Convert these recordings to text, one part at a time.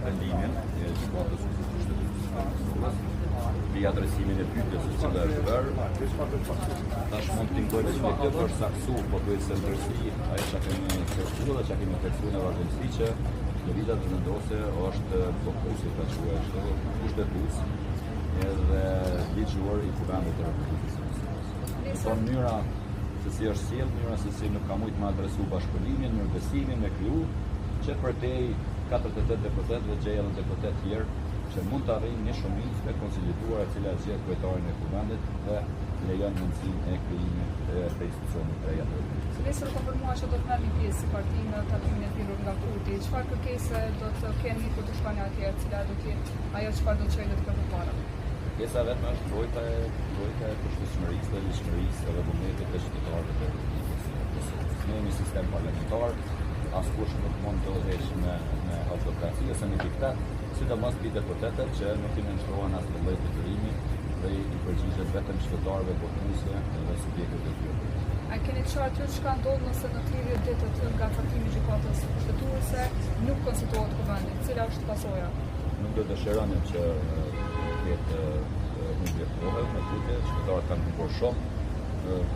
vendimin e gjykatës kushtetuese. Për adresimin e pyetjes së cila është bërë, tash mund të ndojmë që kjo është saksu, po duhet se ndërsi ajo që kemi kërkuar dhe që kemi kërkuar në vazhdimsi që në vitat të vendose është fokusi ta quajë kushtetues edhe ligjor i Kuvendit të Republikës. Në mënyra se si është sjellë, mënyra se si nuk ka mujt më adresu bashkëpundimin, mirëbesimin, me kriju, që përtej 48 deputetëve gjejë edhe deputet tjerë që mund të arrijnë një shumicë të konsolituar e cila zgjedh kryetarin e Kuvendit dhe lejon mundësinë e krijimit të institucionit të reja. Nesër konfirmuar që do të merrni pjesë si parti në takimin e thirrur nga Kurti. Çfarë kërkese do të keni kur të shkoni atje, cila do të jetë ajo çfarë do të çojë të përpara? Pjesa vetëm është mbrojtja e përshtatshmërisë dhe ligjshmërisë dhe vullnetit të qytetarëve të Republikës. Ne jemi sistem parlamentar, askush nuk mund të udhëheqë me autokraci ose me diktat, sidomos mbi deputetët që nuk i nënshtrohen as në lloj detyrimi dhe i përgjigjet vetëm qytetarëve, votuesve dhe subjekteve të tyre. A keni qartë ju çka ndodh nëse në 30 ditë të nga taktimi i gjykatës kushtetuese nuk konstituohet Kuvendi? Cila është pasoja? Nuk do dëshironim që të humbje kohë me tutje, qytetarët kanë humbur shumë.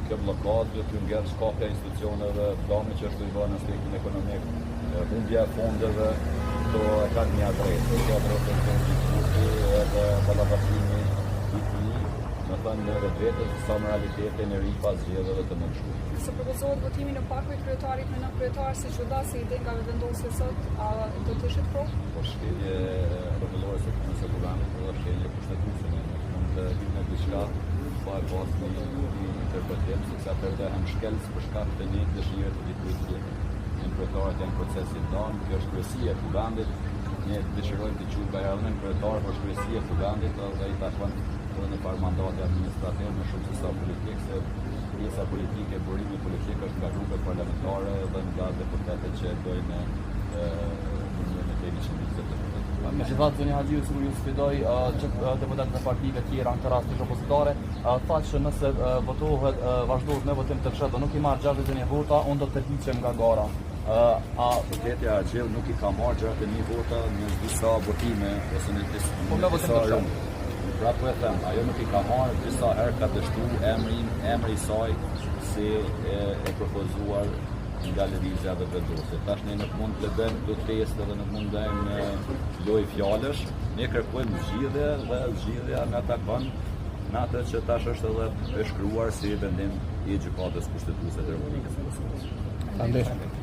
Kjo blokadë do të ngjerë shkapja e institucioneve, dami që është i bërë në aspektin ekonomik, humbja e fondeve, do e kanë një adresë. Kjo adresë është në Kurti edhe ballafaqimi i tij, me thënë në vetvetes sa në realitetin e ri pas zgjedhjeve të mëndshme. Se propozohet votimi në pakujt kryetarit me 9 kryetar, siç u dha si ide nga vendosja sot, a do të ishit pro? Po shkelje rregullore se Komisja e Kuvendit dhe shkelje kushtetuese mund të hyjë në diçka pa e pasur një interpretim, sepse atëherë hem shkelës për shkak të një dëshire të dikujt tjetër. Në kryetarët janë procesi ndan, kjo është kryesia e Kuvendit. Ne dëshirojmë të quajmë bajarën kryetar, por është kryesia e Kuvendit dhe i takon në par mandate administrative me shumë se sa politik, se pjesa politike, burimi politik është nga grupet parlamentare dhe nga deputetët që dojnë në temi shëndetësit të deputetët. Megjithatë, zëni Haxhiu sikur ju sfidoi që deputetët e partive tjera në këtë rast ish opozitare, thotë që nëse votohet, vazhdohet me votim të fshehtë, nuk i marr 61 vota, unë do të tërhiqem nga gara. Deputeti Haxhiu nuk i ka marrë 61 vota në disa votime ose në disa Pra po e them, ajo nuk i ka marrë, disa herë ka dështu emri i saj si e propozuar nga lëvizja dhe vendosja. Tash ne nuk mund të bëjmë këto teste dhe nuk mund të bëjmë lojë fjalësh. Ne kërkojmë zgjidhje dhe zgjidhja na takon në atë që tash është edhe e shkruar si vendim i gjykatës kushtetuese të Republikës së Kosovës.